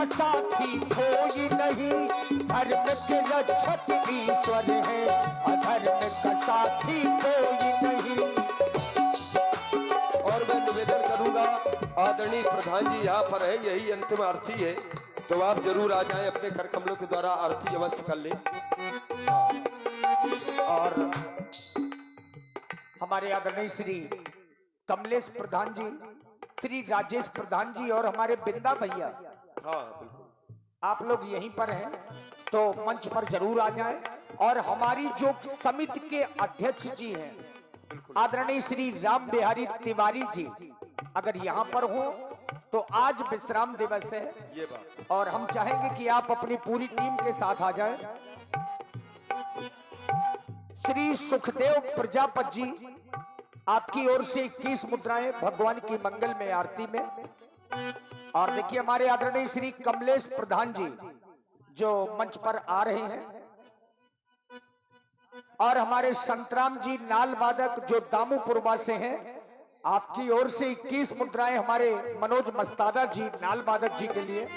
साथी कोई नहीं, धर्म के रक्षक ईश्वर है, अधर्म का साथी कोई नहीं। और मैं निवेदन करूंगा, आदरणीय प्रधान जी यहाँ पर है, यही अंतिम आरती है, तो आप जरूर आ जाएं, अपने कर कमलों के द्वारा आरती अवश्य कर लें। और हमारे आदरणीय श्री कमलेश प्रधान जी, श्री राजेश प्रधान जी और हमारे बिंदा भैया, हाँ बिल्कुल, आप लोग यहीं पर हैं तो मंच पर जरूर आ जाएं। और हमारी जो समिति के अध्यक्ष जी हैं आदरणीय श्री राम बिहारी तिवारी जी, अगर यहाँ पर हो तो आज विश्राम दिवस है, ये बात, और हम चाहेंगे कि आप अपनी पूरी टीम के साथ आ जाएं। श्री सुखदेव प्रजापति जी, आपकी ओर से 21 मुद्राएं भगवान की मंगल में आरती में। और देखिए हमारे आदरणीय श्री कमलेश प्रधान जी जो मंच पर आ रहे हैं, और हमारे संतराम जी नाल वादक जो दामूपुरवा से हैं, आपकी ओर से 21 मुद्राएं हमारे मनोज मस्तादा जी नाल वादक जी के लिए।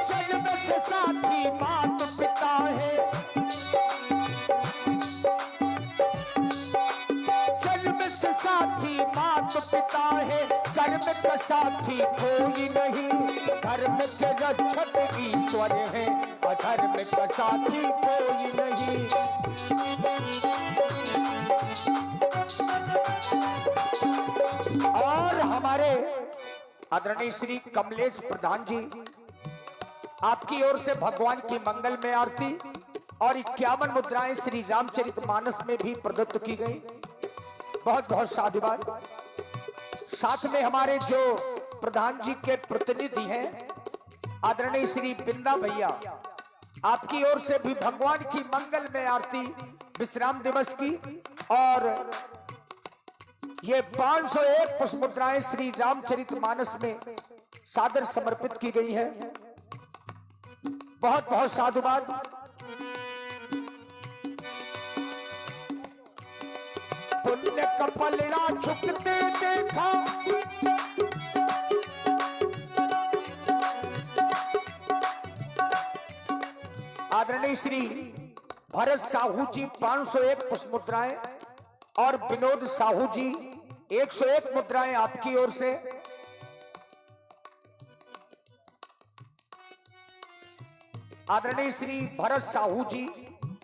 जन्म से साथी मात पिता है, जन्म से साथी मात पिता है, कर्म का साथी कोई नहीं, धर्म के रक्षक ईश्वर है, अधर्म का साथी कोई नहीं। और हमारे आदरणीय श्री कमलेश प्रधान जी, आपकी ओर से भगवान की मंगल में आरती और 51 मुद्राएं श्री रामचरितमानस में भी प्रदत्त की गई। बहुत बहुत साधुवाद। साथ में हमारे जो प्रधान जी के प्रतिनिधि हैं आदरणीय श्री बिंदा भैया, आपकी ओर से भी भगवान की मंगल में आरती विश्राम दिवस की, और ये 501 पुष्प मुद्राएं श्री रामचरितमानस में सादर समर्पित की गई है। बहुत बहुत साधुवाद। पुण्य कपलड़ा झुकते देखा, आदरणीय श्री भरत साहू जी 501 पुष्प मुद्राएं और विनोद साहू जी 101 मुद्राएं आपकी ओर से। आदरणीय श्री भरत साहू जी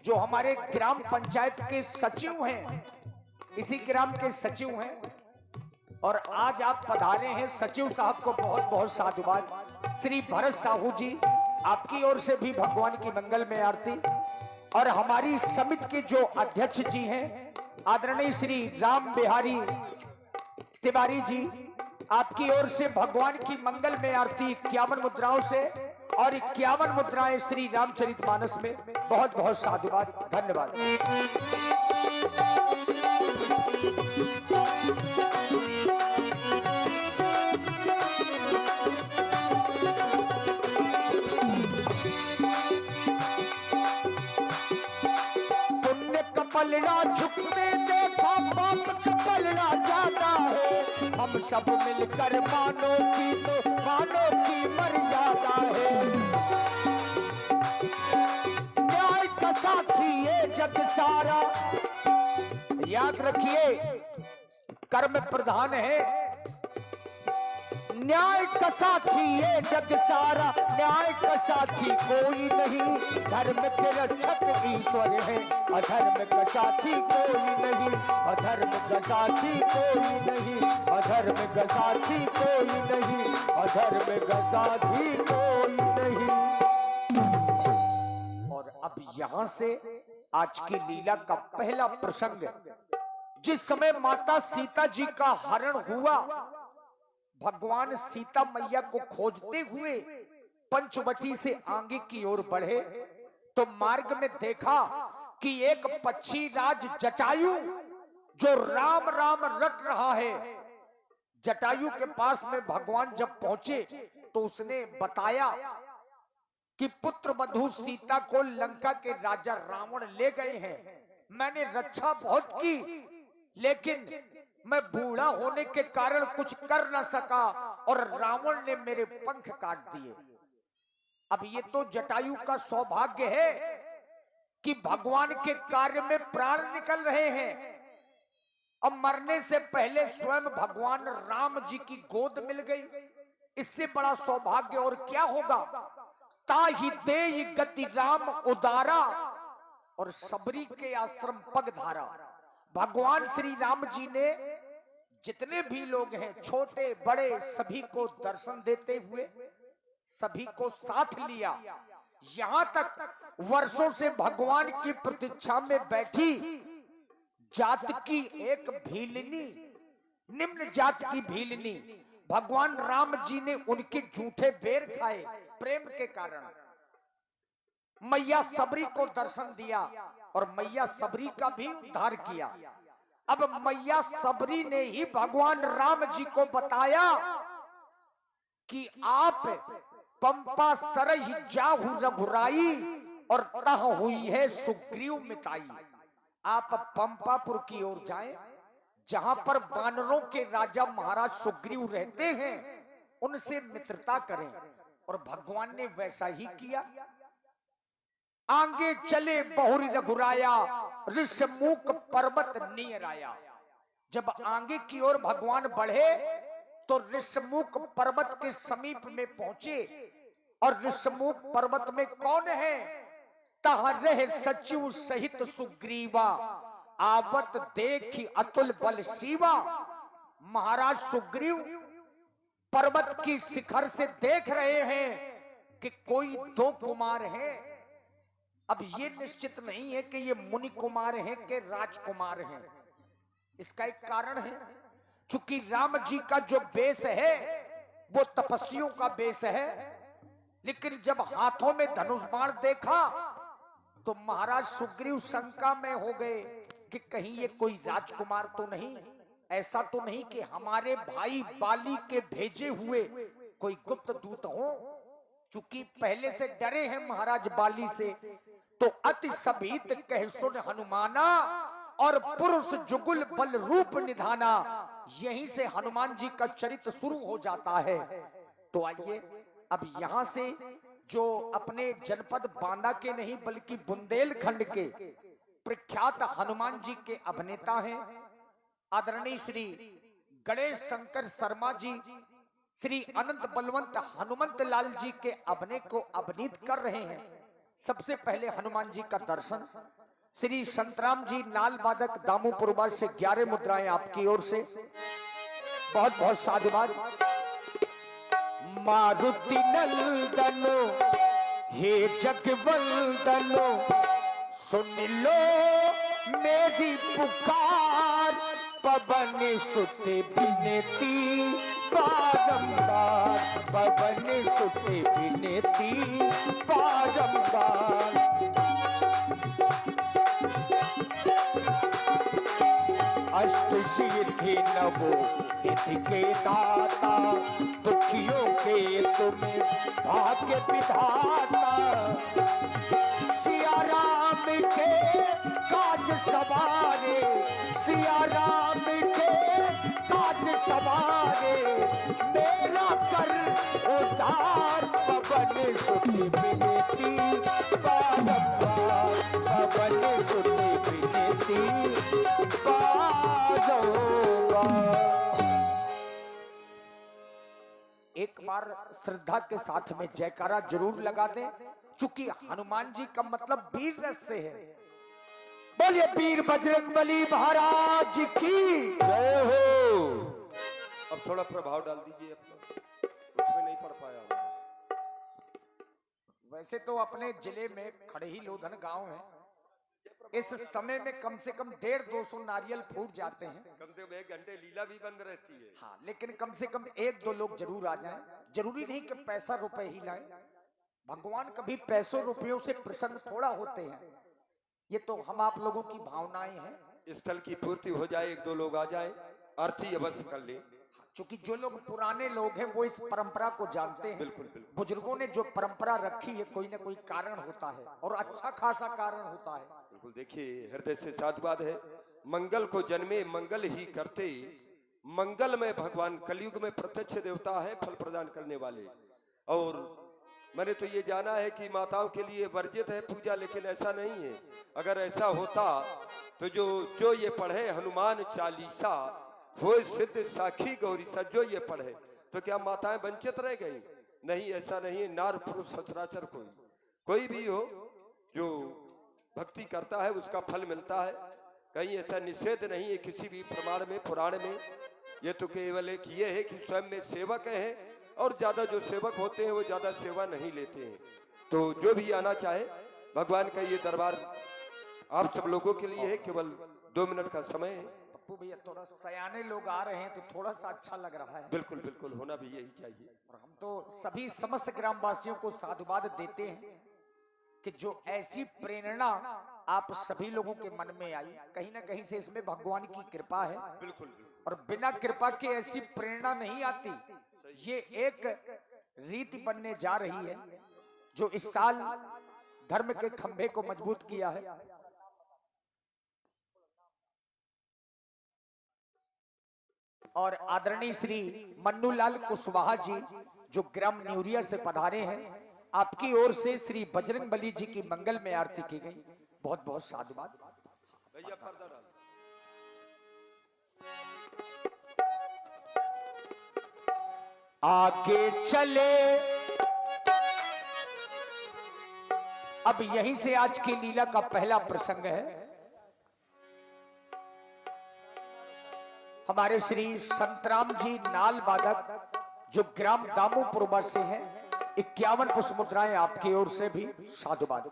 जो हमारे ग्राम पंचायत के सचिव हैं, इसी ग्राम के सचिव हैं, और आज आप पधारे हैं, सचिव साहब को बहुत बहुत साधुवाद। श्री भरत साहू जी, आपकी ओर से भी भगवान की मंगल में आरती। और हमारी समिति के जो अध्यक्ष जी हैं आदरणीय श्री राम बिहारी तिवारी जी, आपकी ओर से भगवान की मंगल में आरती 51 मुद्राओं से और 51 मुद्राएं श्री रामचरितमानस में। बहुत बहुत साधुवाद, धन्यवाद। पुण्य कपलड़ा झुकते देखा, पाप कपलड़ा जाता है, हम सब मिलकर मानो की तो मानो की मर्यादा है। न्याय का साथी ये जग सारा, याद रखिए कर्म प्रधान है, न्याय का साथी ये जग सारा, न्याय का साथी कोई नहीं, धर्म के रक्षक ईश्वर है, अधर्म का साथी कोई नहीं, अधर्म का साथी कोई नहीं, अधर्म का साथी कोई नहीं, अधर्म का साथी कोई नहीं। और अब यहां से आज की लीला का पहला प्रसंग, जिस समय माता सीता जी का हरण हुआ, भगवान सीता मैया को खोजते हुए पंचवटी से आगे की ओर बढ़े, तो मार्ग में देखा कि एक पक्षी राज जटायु जो राम राम रट रहा है। जटायु के पास में भगवान जब पहुंचे तो उसने बताया कि पुत्र वधू सीता को लंका के राजा रावण ले गए हैं, मैंने रक्षा बहुत की, लेकिन मैं बूढ़ा होने के कारण कुछ कर न सका और रावण ने मेरे पंख काट दिए। अब ये तो जटायु का सौभाग्य है कि भगवान के कार्य में प्राण निकल रहे हैं। अब मरने से पहले स्वयं भगवान राम जी की गोद मिल गई, इससे बड़ा सौभाग्य और क्या होगा। ताहि देहि गति राम उदारा और सबरी के आश्रम पग धारा। भगवान श्री राम जी ने जितने भी लोग हैं, छोटे बड़े, सभी को दर्शन देते हुए सभी को साथ लिया। यहां तक वर्षों से भगवान की प्रतीक्षा में बैठी जात की एक भीलनी, निम्न जात की भीलनी, भगवान राम जी ने उनके झूठे बेर खाए प्रेम के कारण। मैया सबरी को दर्शन दिया और मैया सबरी का भी उद्धार किया। अब मैया सबरी ने ही भगवान राम जी को बताया कि आप पंपा सरहि जाहु रघुराई और तह हुई है सुग्रीव मिताई। आप पंपापुर की ओर जाएं, जहां पर बानरों के राजा महाराज सुग्रीव रहते हैं, उनसे मित्रता करें। और भगवान ने वैसा ही किया। आगे चले बहुरी रघुराया, ऋषमुख पर्वत नियर आया। जब आगे की ओर भगवान बढ़े तो ऋषमुख पर्वत के समीप में पहुंचे। और ऋषमुख पर्वत में कौन है? तह रहे सचिव सहित सुग्रीवा, आवत देखी अतुल बल शिवा। महाराज सुग्रीव पर्वत की शिखर से देख रहे हैं कि कोई दो कुमार हैं। अब ये निश्चित नहीं है कि ये मुनि कुमार हैं कि राजकुमार हैं। इसका एक कारण है, क्योंकि राम जी का जो बेस है वो तपस्वियों का बेस है। लेकिन जब हाथों में धनुष बाण देखा तो महाराज सुग्रीव शंका में हो गए कि कहीं ये कोई राजकुमार तो नहीं, ऐसा तो नहीं कि हमारे भाई बाली के भेजे हुए कोई गुप्त दूत हो। चूंकि पहले से डरे हैं महाराज बाली से, तो अति सभीत कह सुन हनुमाना और पुरुष जुगुल बल रूप निधाना। यहीं से हनुमान जी का चरित्र शुरू हो जाता है। तो आइए अब यहां से जो अपने जनपद बांदा के नहीं बल्कि बुंदेलखंड के प्रख्यात हनुमान जी के अभिनेता हैं, आदरणीय श्री गणेश शंकर शर्मा जी, श्री अनंत बलवंत हनुमंत लाल जी के अभिनय को अभिनीत कर रहे हैं। सबसे पहले हनुमान जी का दर्शन। श्री संतराम जी नाल वादक दामोपुरबा से 11 मुद्राएं आपकी ओर से, बहुत बहुत साधुवाद। मारुति नंदनो हे जगवंदनो, सुन लो मेरी पुकार, पवन सुत विनती बारंबार, पवन सुत विनती बारंबार। अष्ट सिद्धि नवो निधि के दाता, दुखियों के तुम्हें भाग्य विधाता। सिया राम के काज सवारे, सिया राम के काज सवारे, मेरा कर उद्धार, पवन सुत विनती बारंबार, पवन सुत विनती एक बार श्रद्धा के साथ में जयकारा जरूर लगा दें, क्योंकि हनुमान जी का मतलब वीर रस से है। बोलिए वीर बजरंगबली महाराज की जय हो। अब थोड़ा प्रभाव डाल दीजिए अपना, उसमें नहीं पढ़ पाया। वैसे तो अपने जिले में खड़ही लोधन गांव है, इस समय में कम से कम 150-200 नारियल फूट जाते हैं। कम से कम 1 घंटे लीला भी बंद रहती है। हाँ, लेकिन कम से कम 1-2 लोग जरूर आ जाएं। जरूरी नहीं कि पैसा रुपए ही लाएं। भगवान कभी पैसों रुपयों से प्रसन्न थोड़ा होते हैं। ये तो हम आप लोगों की भावनाएं हैं। स्थल की पूर्ति हो जाए, 1-2 लोग आ जाए, आरती अवश्य कर ले। क्योंकि जो लोग पुराने लोग हैं वो इस परंपरा को जानते हैं। बिल्कुल बिल्कुल बुजुर्गों ने जो परंपरा रखी है कोई ना कोई कारण होता है और अच्छा खासा कारण होता है। बिल्कुल। देखिए हृदय से साधुवाद है। मंगल को जन्मे मंगल ही करते, मंगल में भगवान कलयुग में प्रत्यक्ष देवता है, फल प्रदान करने वाले। और मैंने तो ये जाना है कि माताओं के लिए वर्जित है पूजा, लेकिन ऐसा नहीं है। अगर ऐसा होता तो जो ये पढ़े हनुमान चालीसा हो सिद्ध साखी गौरी सा, जो ये पढ़े तो क्या माताएं वंचित रह गई? नहीं, ऐसा नहीं है। नार पुरुष सचराचर कोई भी हो जो भक्ति करता है उसका फल मिलता है। कहीं ऐसा निषेध नहीं है किसी भी प्रमाण में, पुराण में। ये तो केवल एक ये है कि स्वयं में सेवक हैं और ज्यादा जो सेवक होते हैं वो ज्यादा सेवा नहीं लेते हैं। तो जो भी आना चाहे, भगवान का ये दरबार आप सब लोगों के लिए है। केवल 2 मिनट का समय है। पप्पू भैया थोड़ा सयाने लोग आ रहे हैं तो थोड़ा सा अच्छा लग रहा है। बिल्कुल बिल्कुल, होना भी यही चाहिए। और हम तो सभी समस्त ग्रामवासियों को साधुवाद देते हैं कि जो ऐसी प्रेरणा आप सभी लोगों के मन में आई, कहीं ना कहीं से इसमें भगवान की कृपा है। बिल्कुल। और बिना कृपा के ऐसी प्रेरणा नहीं आती। ये एक रीति बनने जा रही है जो इस साल धर्म के खंभे को मजबूत किया है। और आदरणीय श्री मन्नूलाल कुशवाहा जी जो ग्राम न्यूरिया से पधारे हैं, आपकी ओर से श्री बजरंग बली जी की मंगल में आरती की गई। बहुत बहुत साधुवाद। भैया पर्दा डाल। आगे चले, अब यहीं से आज की लीला का पहला प्रसंग है। हमारे श्री संतराम जी नाल वादक जो ग्राम दामोपुरबा से हैं, 51 पुष्प मुद्राएं आपकी ओर से भी साधुवाद।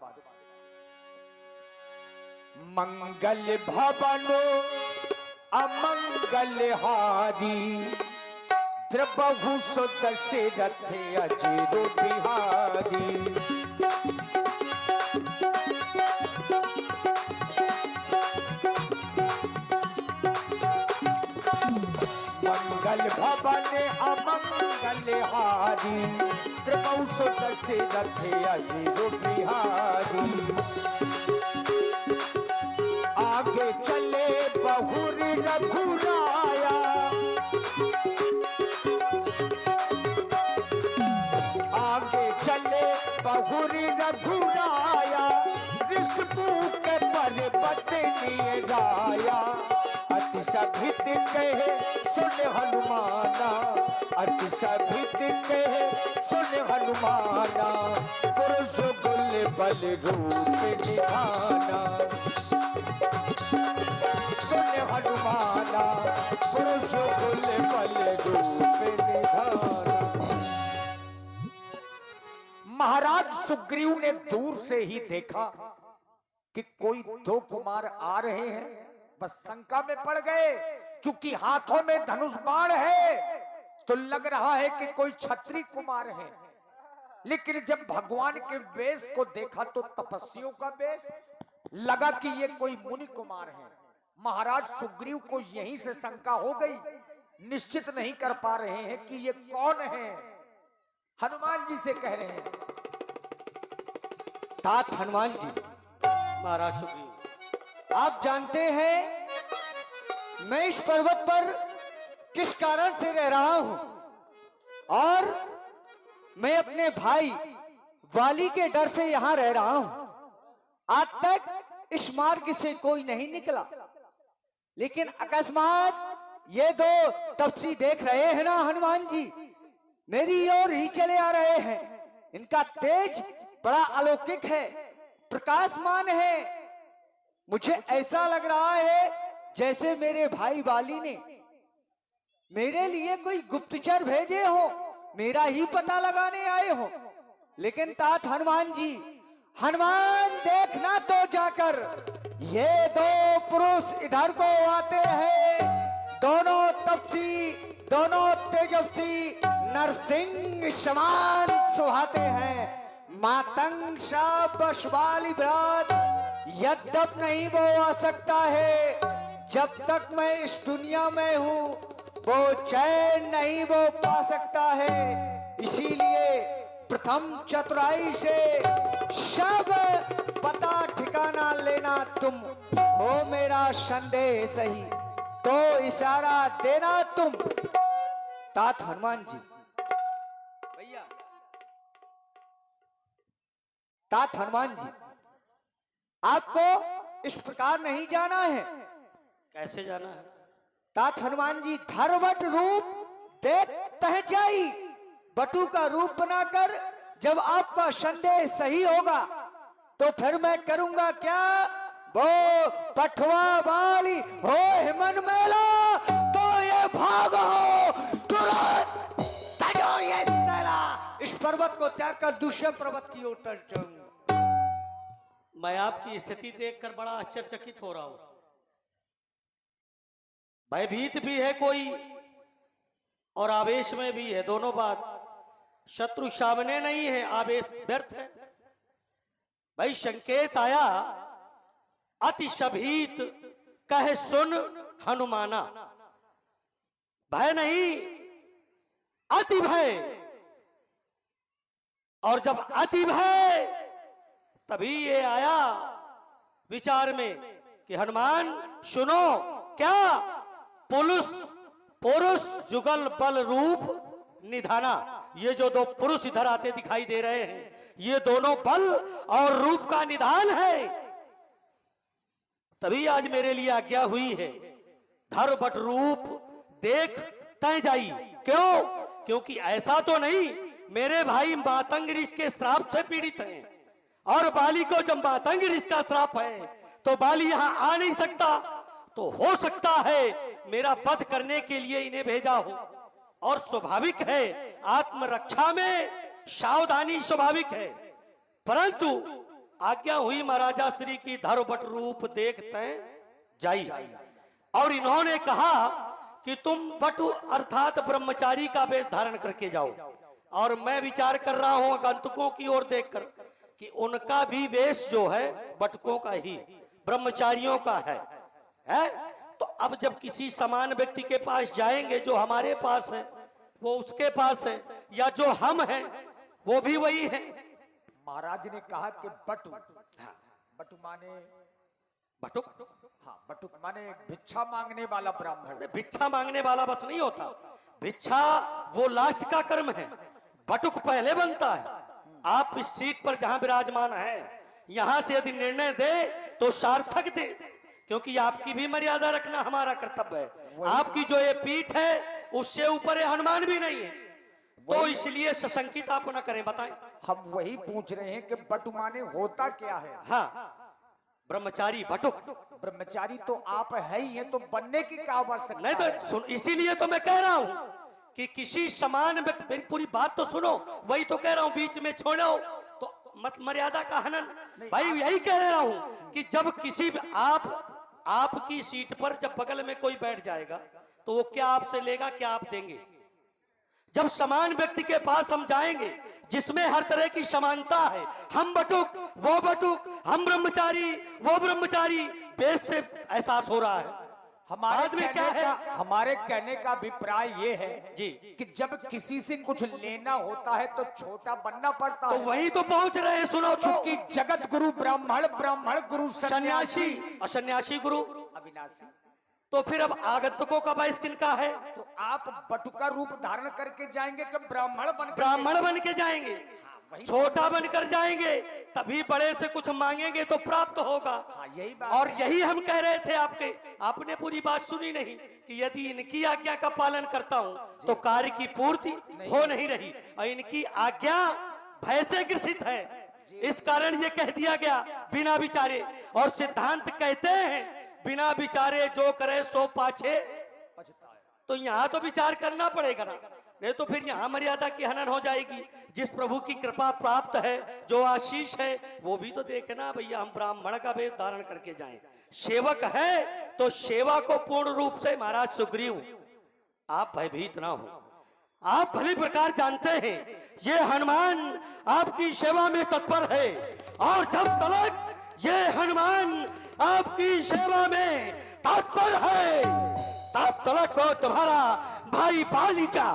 मंगल भवनो अमंगल हारी, द्रबहु सो दशरथ अजिरो बिहारी। मंगल भवन अमंगल हारी, द्रबहु सो दशरथ अजिरो बिहारी। आगे चले बहुर रघुराया, आगे चले बहुरी रघुराया, ऋषभु के पर्वत निराया। अति सभित कहे सुन हनुमाना, अति सभित कहे सुन हनुमाना। पुरुष गुल बल रूप निधाना, सुन हनुमाना। पुरुष गुल बल रूप निधाना। महाराज सुग्रीव ने दूर से ही देखा कि कोई 2 कुमार आ रहे हैं। बस शंका में पड़ गए, क्योंकि हाथों में धनुष बाण है तो लग रहा है कि कोई क्षत्रिय कुमार है। लेकिन जब भगवान के वेश को देखा तो तपस्वियों का वेश, लगा कि ये कोई मुनि कुमार है। महाराज सुग्रीव को यहीं से शंका हो गई, निश्चित नहीं कर पा रहे हैं कि ये कौन है। हनुमान जी से कह रहे हैं, तात हनुमान जी। महाराज सुग्रीव, आप जानते हैं मैं इस पर्वत पर किस कारण से रह रहा हूं, और मैं अपने भाई वाली के डर से यहां रह रहा हूं। आज तक इस मार्ग से कोई नहीं निकला, लेकिन अकस्मात ये 2 तपसी देख रहे हैं ना हनुमान जी, मेरी ओर ही चले आ रहे हैं। इनका तेज बड़ा अलौकिक है, प्रकाशमान है। मुझे ऐसा लग रहा है जैसे मेरे भाई वाली ने मेरे लिए कोई गुप्तचर भेजे हो, मेरा ही पता लगाने आए हो। लेकिन तात हनुमान जी, हनुमान देखना तो जाकर ये 2 पुरुष इधर को आते हैं। दोनों तपसी, दोनों तेजस्वी, नरसिंह समान सुहाते हैं। मातंग बशवाली भ्रात यद्यप नहीं वो आ सकता है, जब तक मैं इस दुनिया में हूं वो चैन नहीं वो पा सकता है। इसीलिए प्रथम चतुराई से सब पता ठिकाना लेना तुम हो मेरा संदेह सही, तो इशारा देना तुम। तात हनुमान जी भैया, तात हनुमान जी, आपको इस प्रकार नहीं जाना है। कैसे जाना है? तात हनुमान जी धरवट रूप देख तह जाई, बटू का रूप बनाकर जब आपका संदेह सही होगा तो फिर मैं करूंगा क्या, वो पठवा वाली हो हिमन मेला, तो ये भाग हो तुरंत तजो ये सैला। इस पर्वत को त्याग कर दूसरे पर्वत की ओर चल जाऊंगा। मैं आपकी स्थिति देखकर बड़ा आश्चर्यचकित हो रहा हूं। भयभीत भी है कोई और आवेश में भी है, दोनों बात। शत्रु सामने नहीं है, आवेश व्यर्थ है। भाई संकेत आया, अति शभीत कह सुन हनुमाना। भय नहीं, अति भय। और जब अति भय, तभी ये आया विचार में कि हनुमान सुनो, क्या पुरुष जुगल बल रूप निधाना। ये जो दो पुरुष इधर आते दिखाई दे रहे हैं, ये दोनों बल और रूप का निधान है। तभी आज मेरे लिए आज्ञा हुई है, धर बट रूप देख तय जाई। क्यों? क्योंकि ऐसा तो नहीं मेरे भाई मातंग ऋषि के श्राप से पीड़ित हैं, और बाली को जब मातंग ऋषि का श्राप है तो बाली यहां आ नहीं सकता। तो हो सकता है मेरा वध करने के लिए इन्हें भेजा हो, और स्वाभाविक है आत्मरक्षा में सावधानी स्वाभाविक है। परंतु आज्ञा हुई महाराजा श्री की धर बट रूप देखते जाई, और इन्होंने कहा कि तुम बटु अर्थात ब्रह्मचारी का वेश धारण करके जाओ। और मैं विचार कर रहा हूं आगंतुकों की ओर देखकर कि उनका भी वेश जो है बटुकों का ही, ब्रह्मचारियों का है। तो अब जब किसी समान व्यक्ति के पास जाएंगे, जो हमारे पास है वो उसके पास है, या जो हम हैं वो भी वही है। महाराज ने कहा कि बटु, बटु माने बटुक, हाँ बटुक माने भिक्षा मांगने वाला ब्राह्मण। भिक्षा मांगने वाला बस नहीं होता, भिक्षा वो लास्ट का कर्म है, बटुक पहले बनता है। आप इस सीट पर जहां विराजमान है, यहां से यदि निर्णय दे तो सार्थक दे, क्योंकि आपकी भी मर्यादा रखना हमारा कर्तव्य है। आपकी जो ये पीठ है उससे ऊपर हनुमान भी नहीं है, तो इसलिए सशंकित आप न करें। बताएं। हम वही पूछ रहे हैं कि बटु माने होता क्या है? हाँ, ब्रह्मचारी बटुक। ब्रह्मचारी तो आप है ही हैं, तो बनने की क्या आवश्यकता नहीं तो सुन, इसीलिए तो मैं कह रहा हूं कि किसी समान व्यक्ति, मेरी पूरी बात तो सुनो, वही तो कह रहा हूं, बीच में छोड़ो तो मत मर्यादा का हनन। भाई यही कह रहा हूं कि जब किसी आपकी सीट पर जब बगल में कोई बैठ जाएगा तो वो क्या आपसे लेगा, क्या आप देंगे? जब समान व्यक्ति के पास हम जाएंगे जिसमें हर तरह की समानता है, हम बटुक वो बटुक, हम ब्रह्मचारी वो ब्रह्मचारी, बेस से एहसास हो रहा है। हमारे कहने का अभिप्राय ये है जी कि जब किसी से कुछ लेना होता है तो छोटा बनना पड़ता तो है। वही तो पहुंच रहे हैं। सुनो, चूंकि जगत गुरु ब्राह्मण, ब्राह्मण गुरु सन्यासी, और सन्यासी गुरु अविनाशी, तो फिर अब आगंतुकों का वयस किनका है? तो आप बटुका रूप धारण करके जाएंगे कि ब्राह्मण बन के जाएंगे? छोटा बनकर जाएंगे तभी बड़े से कुछ मांगेंगे तो प्राप्त होगा। यही बात। और यही हम कह रहे थे आपने पूरी बात सुनी नहीं कि यदि इनकी आज्ञा का पालन करता हूं तो कार्य की पूर्ति हो नहीं रही, और इनकी आज्ञा भय से ग्रसित है, इस कारण ये कह दिया गया बिना विचारे। और सिद्धांत कहते हैं बिना विचारे जो करे सो पाछे, तो यहाँ तो विचार करना पड़ेगा ना, नहीं तो फिर यहाँ मर्यादा की हनन हो जाएगी। जिस प्रभु की कृपा प्राप्त है, जो आशीष है, वो भी तो देखना भैया। हम ब्राह्मण का वेश धारण करके जाएं, सेवक है तो सेवा को पूर्ण रूप से। महाराज सुग्रीव, आप भयभीत ना हो, आप भली प्रकार जानते हैं ये हनुमान आपकी सेवा में तत्पर है, और जब तक ये हनुमान आपकी सेवा में तत्पर है तब तक को तुम्हारा भाई बालिका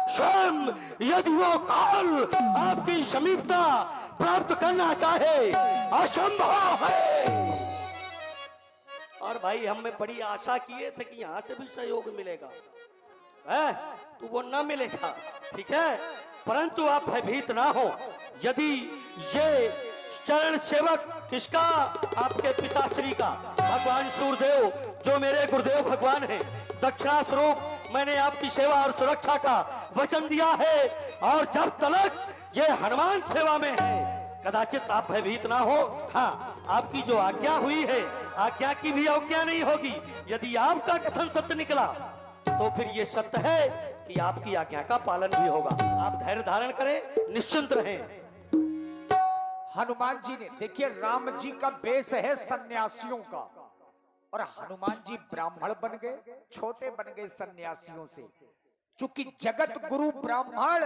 स्वयं यदि वो काल आपकी समीपता प्राप्त करना चाहे असंभव है। और भाई हमने बड़ी आशा किए थे कि यहां से भी सहयोग मिलेगा, है तो वो ना मिलेगा, ठीक है। परंतु आप भयभीत ना हो। यदि ये चरण सेवक किसका, आपके पिताश्री का, भगवान सूर्यदेव जो मेरे गुरुदेव भगवान हैं, दक्षिणा स्वरूप मैंने आपकी सेवा और सुरक्षा का वचन दिया है। और जब तक ये हनुमान सेवा में है कदाचित आप भयभीत ना हो। हाँ, आपकी जो आज्ञा हुई है, आज्ञा की भी अवज्ञा नहीं होगी। यदि आपका कथन सत्य निकला तो फिर ये सत्य है कि आपकी आज्ञा का पालन भी होगा। आप धैर्य धारण करें, निश्चिंत रहें। हनुमान जी ने, देखिए राम जी का वेश है सन्यासियों का, और हनुमान जी ब्राह्मण बन गए, छोटे बन गए सन्यासियों से। चूंकि जगत गुरु ब्राह्मण,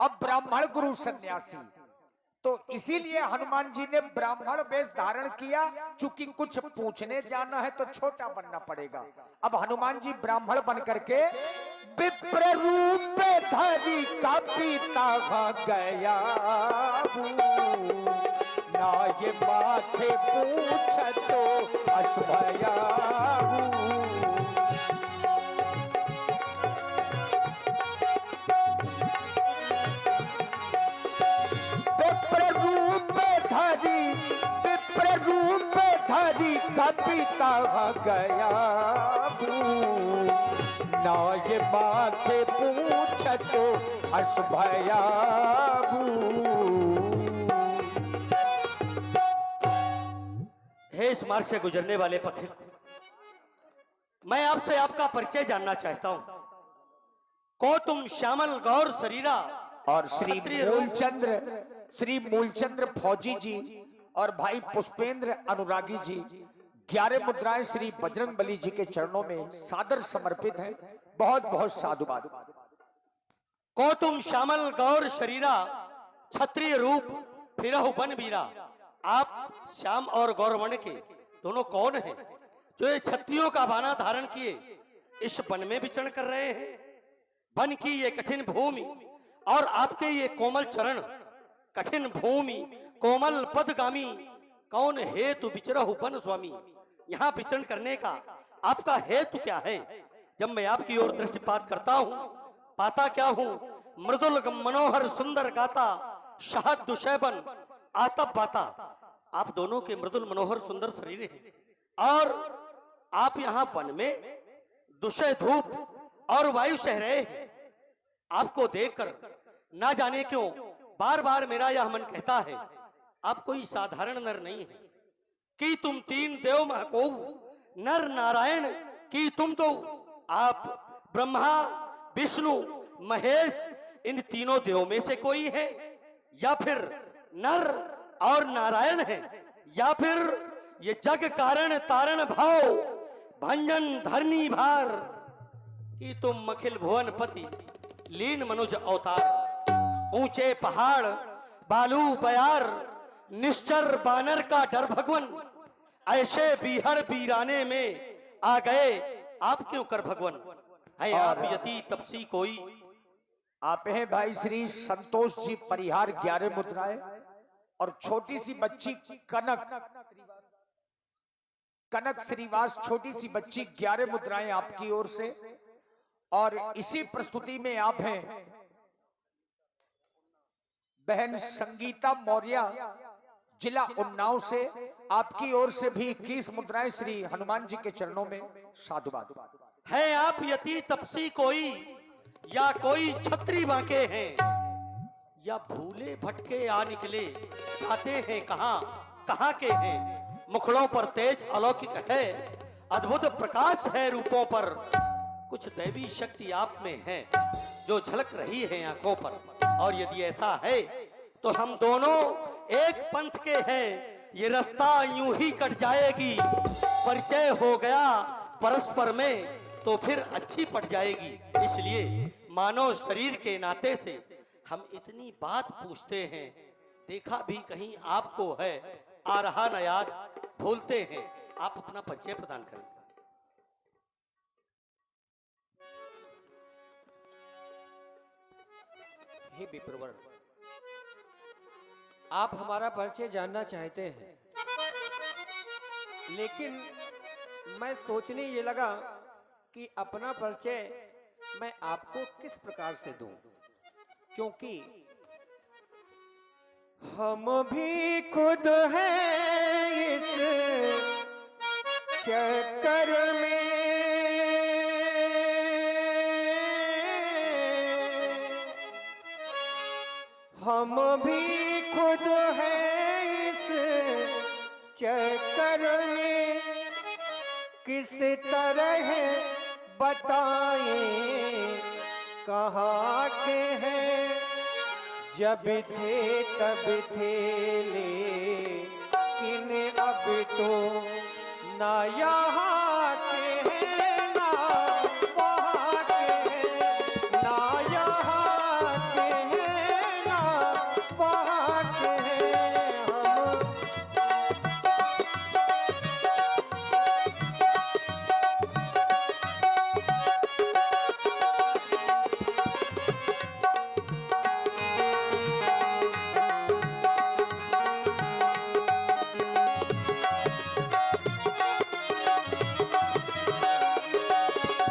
अब ब्राह्मण गुरु सन्यासी, तो इसीलिए हनुमान जी ने ब्राह्मण वेश धारण किया। चूंकि कुछ पूछने जाना है तो छोटा बनना पड़ेगा। अब हनुमान जी ब्राह्मण बन करके विप्र रूप धरी का पीता गया, ना ये माथे पूछ तो असभया। विप्र रूप धरी कपिता गया, ना ये माथे पूछ तो असभया। हे इस मार्ग से गुजरने वाले पथिक, मैं आपसे आपका परिचय जानना चाहता हूं। को तुम श्यामल गौर शरीरा और श्री मूलचंद्र फौजी जी और भाई पुष्पेंद्र अनुरागी जी 11 मुद्राएं श्री बजरंग बली जी के चरणों में सादर समर्पित हैं। बहुत बहुत साधुवाद। को तुम श्यामल गौर शरीरा क्षत्रिय रूप फिरहु बन बीरा। आप श्याम और गौरवर्ण के दोनों कौन हैं जो ये क्षत्रियों का बाना धारण किए इस वन में विचरण कर रहे हैं? वन की ये कठिन भूमि और आपके ये कोमल चरण, कठिन भूमि कोमल पदगामी, कौन हेतु विचरहु वन स्वामी। यहाँ विचरण करने का आपका हेतु क्या है? जब मैं आपकी ओर दृष्टिपात करता हूँ पाता क्या हूँ? मृदुल मनोहर सुंदर गाता, शहद दुशैबन आतप बाता। आप दोनों के मृदुल मनोहर सुंदर शरीर हैं और आप यहाँ वन में दुशय धूप और वायु सह रहे हैं। आपको देखकर ना जाने क्यों बार बार मेरा यह मन कहता है आप कोई साधारण नर नहीं है। कि तुम तीन देव महको नर नारायण की तुम तो आप ब्रह्मा विष्णु महेश इन तीनों देवों में से कोई है, या फिर नर और नारायण है, या फिर ये जग कारण तारण भाव भंजन धरनी भार। कि तुम अखिल भुवन पति लीन मनुज अवतार। ऊंचे पहाड़ बालू बयार निश्चर बानर का डर भगवन। ऐसे बीहड़ बीराने में आ गए आप क्यों कर भगवन। है आप यति तपसी कोई। आप हैं भाई श्री संतोष जी परिहार 11 मुद्राएं, और छोटी सी बच्ची कनक श्रीवास छोटी सी बच्ची 11 मुद्राएं आपकी ओर से। और इसी प्रस्तुति में आप हैं बहन संगीता मौर्य जिला उन्नाव से, आपकी ओर से भी 21 मुद्राएं श्री हनुमान जी के चरणों में साधुवाद। है आप यति तपसी कोई, या कोई छत्री बांके हैं, या भूले भटके आ निकले जाते हैं कहां कहां के हैं। मुखड़ों पर तेज अलौकिक है, अद्भुत प्रकाश है रूपों पर। कुछ दैवी शक्ति आप में है जो झलक रही है आंखों पर। और यदि ऐसा है तो हम दोनों एक पंथ के हैं, ये रास्ता यूं ही कट जाएगी। परिचय हो गया परस्पर में तो फिर अच्छी पड़ जाएगी। इसलिए मानव शरीर के नाते से हम इतनी बात पूछते हैं, देखा भी कहीं आपको है, आ रहा न याद भूलते हैं। आप अपना परिचय प्रदान करें। हे विप्रवर, आप हमारा परिचय जानना चाहते हैं, लेकिन मैं सोचने ये लगा कि अपना परिचय मैं आपको किस प्रकार से दूं, क्योंकि हम भी खुद हैं इस चक्कर में, हम भी खुद हैं इस चक्कर में, किस तरह बताएं कहाँ के हैं, जब थे तब थे लेकिन अब तो ना यहाँ के हैं ना वहाँ के हैं, ना यहाँ के हैं ना वहाँ के हैं। हम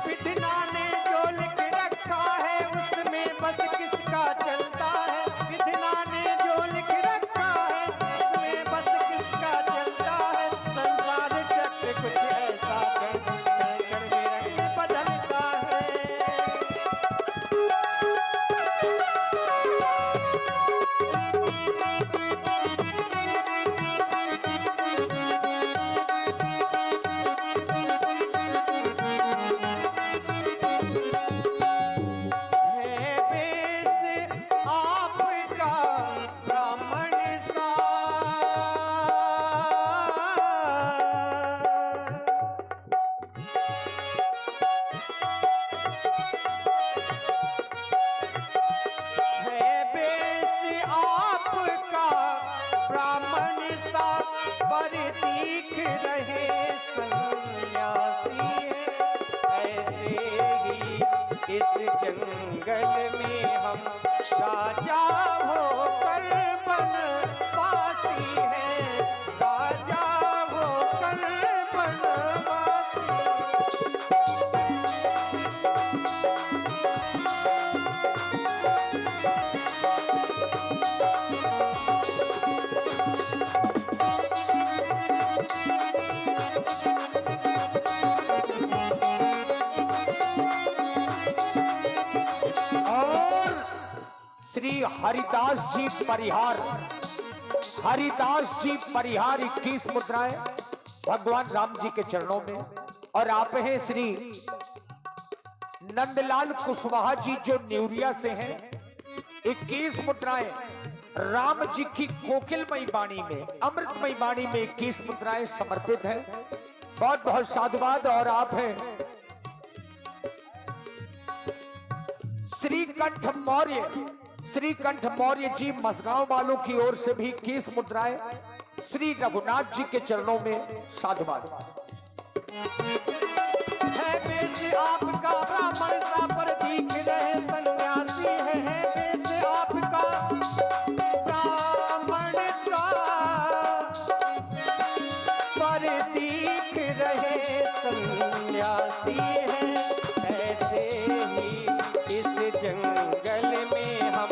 विधना ने जो लिख रखा है उसमें बस किसका चलता है, विधना ने जो लिख रखा है उसमें बस किसका चलता है। संसार चक्र कुछ ऐसा क्षण क्षण में रंग बदलता है। है बेस आपका ब्राह्मण सा, है बेस आपका ब्राह्मण सा, पर दिख रहे सन्यासी है। ऐसे ही इस जंगल में हम राजा होकर बनवासी हैं, राजा होकर बनवासी। और श्री हरिदास जी परिहार, हरिदास जी परिहार 21 मुद्राएं भगवान राम जी के चरणों में। और आप हैं श्री नंदलाल कुशवाहा जी जो न्यूरिया से हैं, 21 मुद्राएं राम जी की कोकिलमयी वाणी में, अमृतमयी वाणी में 21 मुद्राएं समर्पित है। बहुत बहुत साधुवाद। और आप हैं श्रीकंठ मौर्य, श्रीकंठ मौर्य जी मसगांव वालों की ओर से भी 21 मुद्राएं श्री रघुनाथ जी के चरणों में साधुवाद। है बेस आपका ब्राह्मण सा, पर दिख रहे सन्यासी है बेस आपका ब्राह्मण सा, पर दिख रहे सन्यासी है। ऐसे ही इस जंगल में हम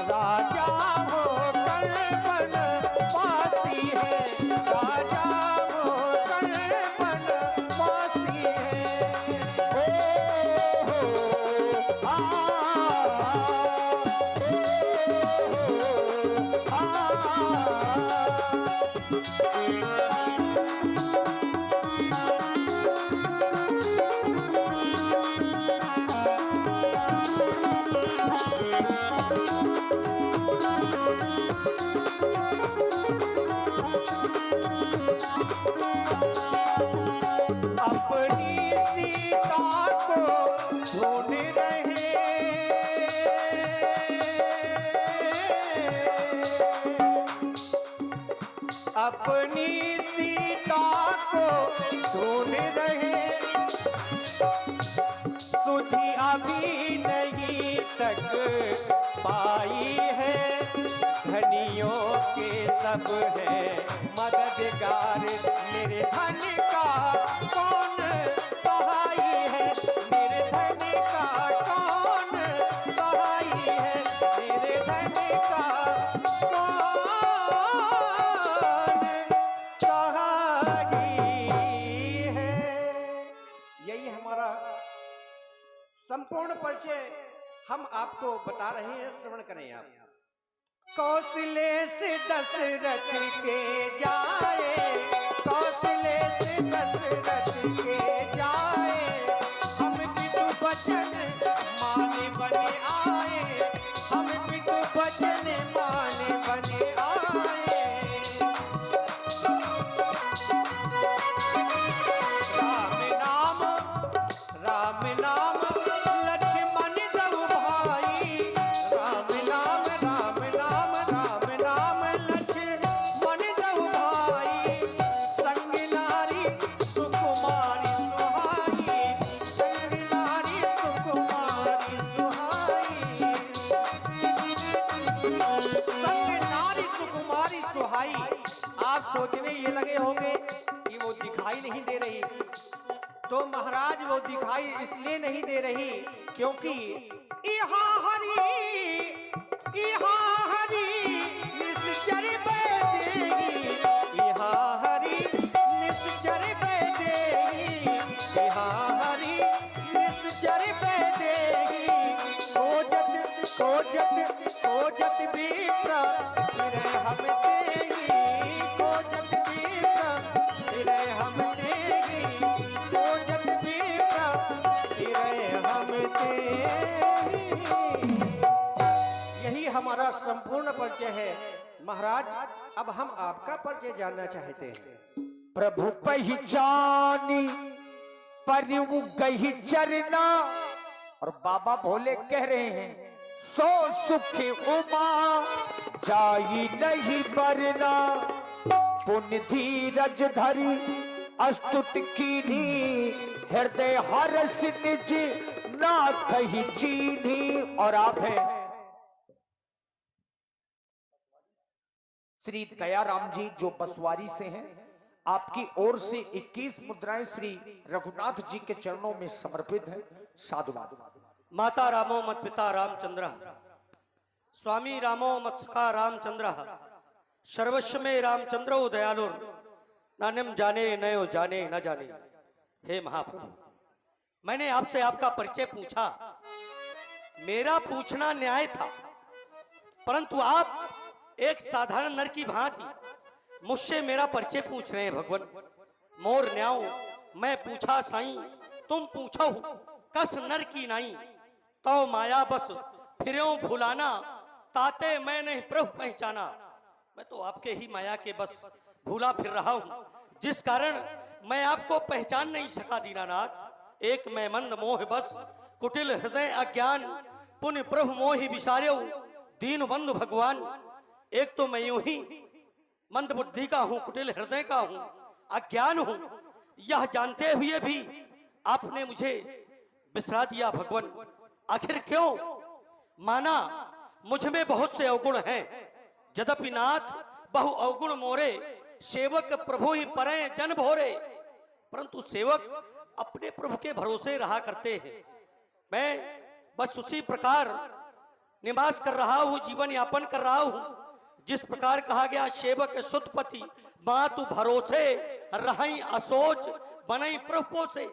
राजा होकर बनवासी हैं, राजा होकर बनवासी हैं। ओ हो अपनी सीता को ढूंढ रहे, अपनी सीता को ढूंढ रहे, सुधी अभी नहीं तक पाई है, धनियों के सब है मददगार, मेरे धन का कौन सहाय है, मेरे धन का कौन सहाय है, मेरे धन का कौन सहाय है। यही हमारा संपूर्ण परिचय हम आपको बता रहे हैं, श्रवण करें आप। कौशले से दशरथ के जाए, कौशले से दशरथ के जाए, हम पितु वचन माने बने आए, हम पितु वचन माने बने आए। राम नाम लक्ष्मण दऊ भाई, राम नाम लक्ष्मण दऊ भाई, संग नारी सुकुमारी सुहाई, संग नारी सुकुमारी सुहाई, संग नारी सुकुमारी सुहाई। आप सोचने ये लगे होंगे कि वो दिखाई नहीं दे रही, तो महाराज वो दिखाई इसलिए नहीं दे रही क्योंकि यहाँ हरी निश्चर बैदेगी, यहाँ हरी निश्चर बैदेगी, यहाँ हरी निश्चर बैदेगी। खोजत खोजत खोजत विप्र फिर हम देगी, खोजत विप्र फिर हम देगी, खोजत विप्र फिर हम देगी। यही हमारा संपूर्ण परिचय है महाराज। अब हम आपका परिचय जानना चाहते हैं। प्रभु पहचानी परिव गही चरना, और बाबा भोले कह रहे हैं सो सुख उमा जाई नहीं बरना, पुण्य धीरज धरी अस्तुत कीनी, हृदय हर्ष निज नाथ ही चीनी। और आप हैं श्री दयाराम जी जो बसवारी से हैं, आपकी ओर से 21 मुद्राएं श्री रघुनाथ जी के चरणों में समर्पित हैं। साधुवाद। माता रामो मत पिता रामचंद्र, स्वामी रामो मत सखा रामचंद्र, सर्वस्व में रामचंद्रो दयालुर, नानम जाने नयो जाने न जाने। हे महाप्रभु, मैंने आपसे आपका परिचय पूछा, मेरा पूछना न्याय था, परंतु आप एक साधारण नर की भांति मुझसे मेरा परिचय पूछ रहे हैं। भगवान मोर न्याओ मैं पूछा साईं, तुम पूछो कस नर की नाई, तो माया बस फिर्यों भुलाना, ताते मैं नहीं प्रभु पहचाना। मैं तो आपके ही माया के बस भूला फिर रहा हूं, जिस कारण मैं आपको पहचान नहीं सका दीनानाथ। एक मैं मंद मोह बस कुटिल हृदय अज्ञान, पुण्य प्रभु मोहि विसार्यो दीन बंधु भगवान। एक तो मैं यूं ही मंद बुद्धि का हूं, कुटिल हृदय का हूं, अज्ञान हूं, यह जानते हुए भी आपने मुझे बिसरा दिया भगवान। आखिर क्यों? माना मुझ में बहुत से अवगुण हैं, यद्यपि नाथ बहु अवगुण मोरे, सेवक प्रभु ही परे जन भोरे। परंतु सेवक अपने प्रभु के भरोसे रहा करते हैं। मैं बस उसी प्रकार निवास कर रहा हूं, जीवन यापन कर रहा हूं, जिस प्रकार कहा गया सेवक सुतपति मातु भरोसे रही असोच बनई प्रभु से।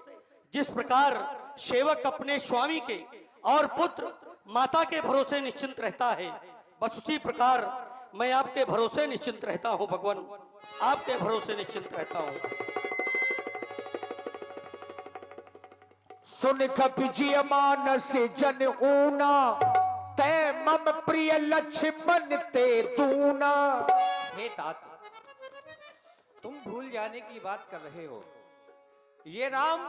जिस प्रकार सेवक अपने स्वामी के और पुत्र माता के भरोसे निश्चिंत रहता है, बस उसी प्रकार मैं आपके भरोसे निश्चिंत रहता हूं भगवान, आपके भरोसे निश्चिंत रहता हूं। सुन कपिजिय मानस जन ऊना, तै मम प्रिय लक्ष्मण ते दूना। हे तात, तुम भूल जाने की बात कर रहे हो। ये राम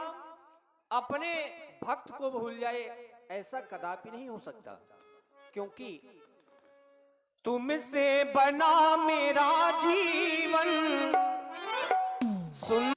अपने भक्त को भूल जाए, ऐसा कदापि नहीं हो सकता, क्योंकि तुमसे बना मेरा जीवन सुन